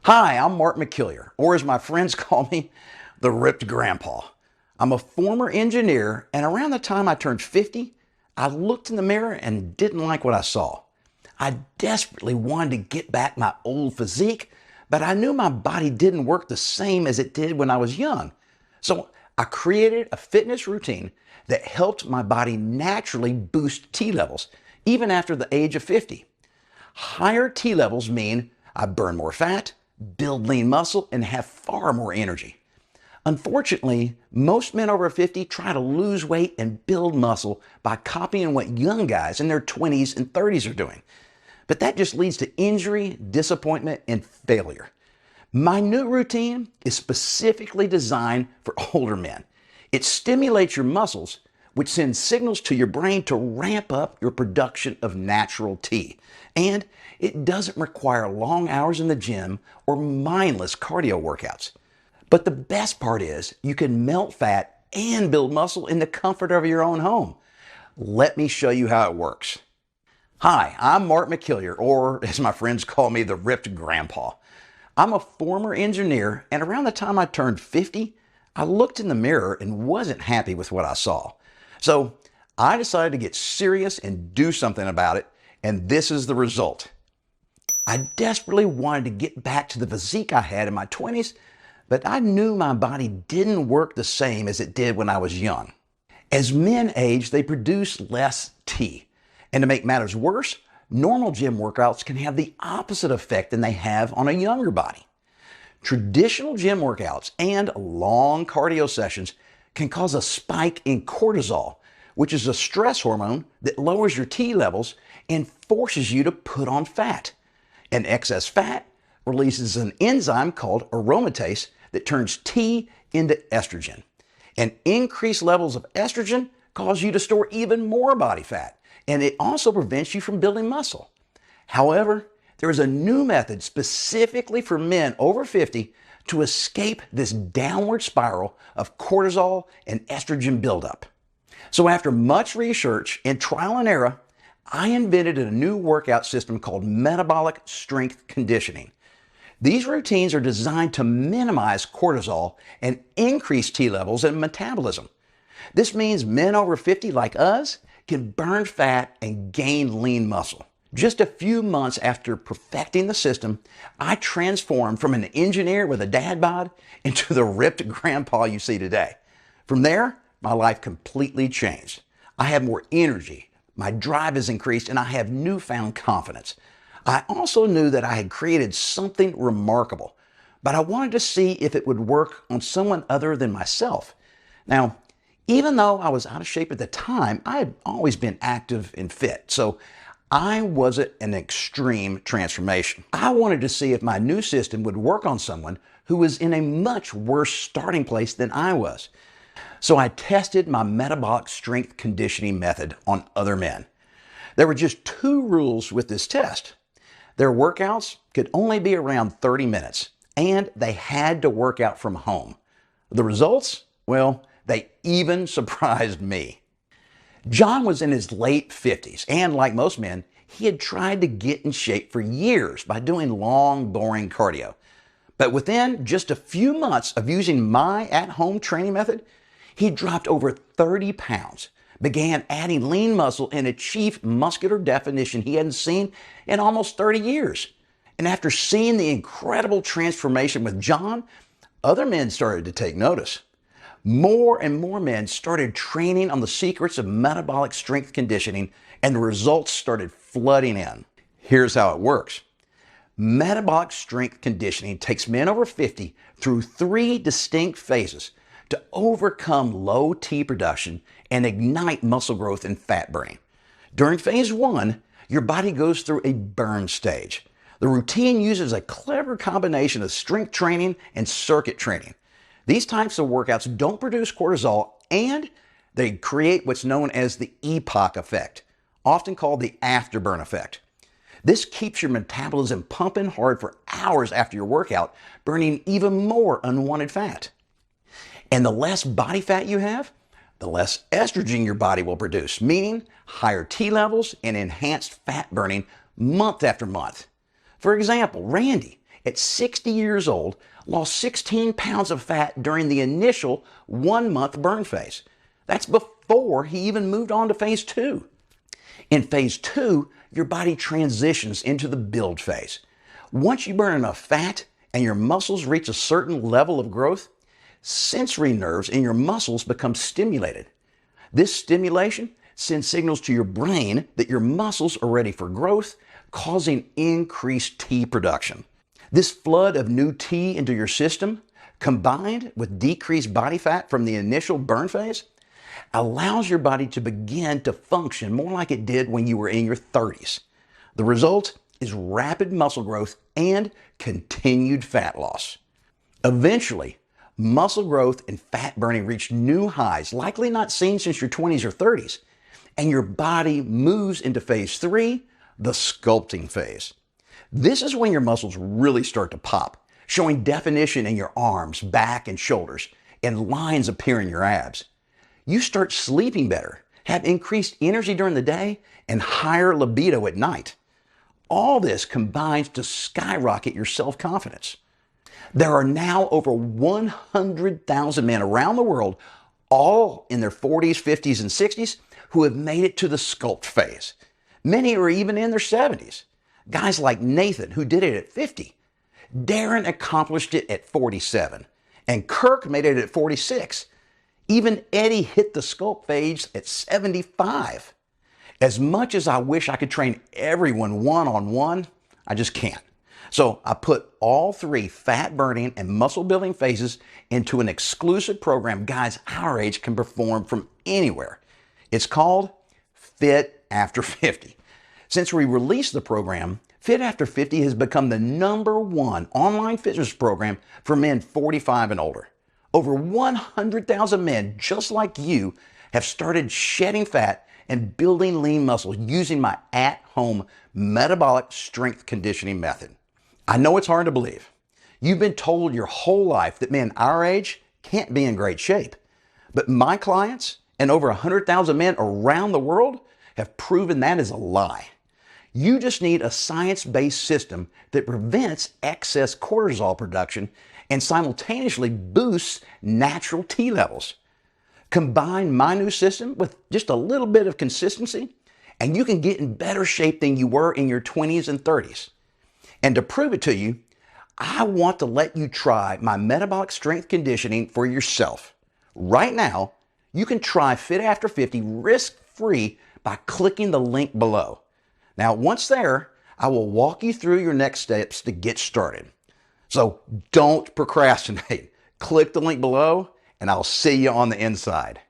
Hi, I'm Mark McKillier, or as my friends call me, the Ripped Grandpa. I'm a former engineer, and around the time I turned 50, I looked in the mirror and didn't like what I saw. I desperately wanted to get back my old physique, but I knew my body didn't work the same as it did when I was young. So I created a fitness routine that helped my body naturally boost T levels, even after the age of 50. Higher T levels mean I burn more fat, build lean muscle, and have far more energy. Unfortunately, most men over 50 try to lose weight and build muscle by copying what young guys in their 20s and 30s are doing. But that just leads to injury, disappointment, and failure. My new routine is specifically designed for older men. It stimulates your muscles, which sends signals to your brain to ramp up your production of natural T. And it doesn't require long hours in the gym or mindless cardio workouts. But the best part is you can melt fat and build muscle in the comfort of your own home. Let me show you how it works. Hi, I'm Mark McKillier, or as my friends call me, the Ripped Grandpa. I'm a former engineer, and around the time I turned 50, I looked in the mirror and wasn't happy with what I saw. So I decided to get serious and do something about it, and this is the result. I desperately wanted to get back to the physique I had in my 20s, but I knew my body didn't work the same as it did when I was young. As men age, they produce less T. And to make matters worse, normal gym workouts can have the opposite effect than they have on a younger body. Traditional gym workouts and long cardio sessions can cause a spike in cortisol, which is a stress hormone that lowers your T levels and forces you to put on fat. And excess fat releases an enzyme called aromatase that turns T into estrogen. And increased levels of estrogen cause you to store even more body fat, and it also prevents you from building muscle. However, there is a new method specifically for men over 50 to escape this downward spiral of cortisol and estrogen buildup. So after much research and trial and error, I invented a new workout system called metabolic strength conditioning. These routines are designed to minimize cortisol and increase T levels and metabolism. This means men over 50 like us can burn fat and gain lean muscle. Just a few months after perfecting the system, I transformed from an engineer with a dad bod into the ripped grandpa you see today. From there, my life completely changed. I have more energy, my drive has increased, and I have newfound confidence. I also knew that I had created something remarkable, but I wanted to see if it would work on someone other than myself. Now, even though I was out of shape at the time, I had always been active and fit, so I wasn't an extreme transformation. I wanted to see if my new system would work on someone who was in a much worse starting place than I was. So I tested my metabolic strength conditioning method on other men. There were just two rules with this test. Their workouts could only be around 30 minutes, and they had to work out from home. The results? Well, they even surprised me. John was in his late 50s, and like most men, he had tried to get in shape for years by doing long, boring cardio. But within just a few months of using my at-home training method, he dropped over 30 pounds, began adding lean muscle, and achieved muscular definition he hadn't seen in almost 30 years. And after seeing the incredible transformation with John, other men started to take notice. More and more men started training on the secrets of metabolic strength conditioning, and the results started flooding in. Here's how it works. Metabolic strength conditioning takes men over 50 through 3 distinct phases to overcome low T production and ignite muscle growth and fat burning. During phase 1, your body goes through a burn stage. The routine uses a clever combination of strength training and circuit training. These types of workouts don't produce cortisol, and they create what's known as the EPOC effect, often called the afterburn effect. This keeps your metabolism pumping hard for hours after your workout, burning even more unwanted fat. And the less body fat you have, the less estrogen your body will produce, meaning higher T levels and enhanced fat burning month after month. For example, Randy, at 60 years old, lost 16 pounds of fat during the initial 1-month burn phase. That's before he even moved on to phase 2. In phase 2, your body transitions into the build phase. Once you burn enough fat and your muscles reach a certain level of growth, sensory nerves in your muscles become stimulated. This stimulation sends signals to your brain that your muscles are ready for growth, causing increased T production. This flood of new T into your system, combined with decreased body fat from the initial burn phase, allows your body to begin to function more like it did when you were in your 30s. The result is rapid muscle growth and continued fat loss. Eventually, muscle growth and fat burning reach new highs, likely not seen since your 20s or 30s, and your body moves into phase 3, the sculpting phase. This is when your muscles really start to pop, showing definition in your arms, back, and shoulders, and lines appear in your abs. You start sleeping better, have increased energy during the day, and higher libido at night. All this combines to skyrocket your self-confidence. There are now over 100,000 men around the world, all in their 40s, 50s, and 60s, who have made it to the sculpt phase. Many are even in their 70s. Guys like Nathan, who did it at 50. Darren accomplished it at 47. And Kirk made it at 46. Even Eddie hit the sculpt phase at 75. As much as I wish I could train everyone one-on-one, I just can't. So I put all 3 fat burning and muscle building phases into an exclusive program guys our age can perform from anywhere. It's called Fit After 50. Since we released the program, Fit After 50 has become the #1 online fitness program for men 45 and older. Over 100,000 men just like you have started shedding fat and building lean muscle using my at-home metabolic strength conditioning method. I know it's hard to believe. You've been told your whole life that men our age can't be in great shape. But my clients and over 100,000 men around the world have proven that is a lie. You just need a science-based system that prevents excess cortisol production and simultaneously boosts natural T levels. Combine my new system with just a little bit of consistency, and you can get in better shape than you were in your 20s and 30s. And to prove it to you, I want to let you try my metabolic strength conditioning for yourself. Right now, you can try Fit After 50 risk-free by clicking the link below. Now, once there, I will walk you through your next steps to get started. So don't procrastinate. Click the link below, and I'll see you on the inside.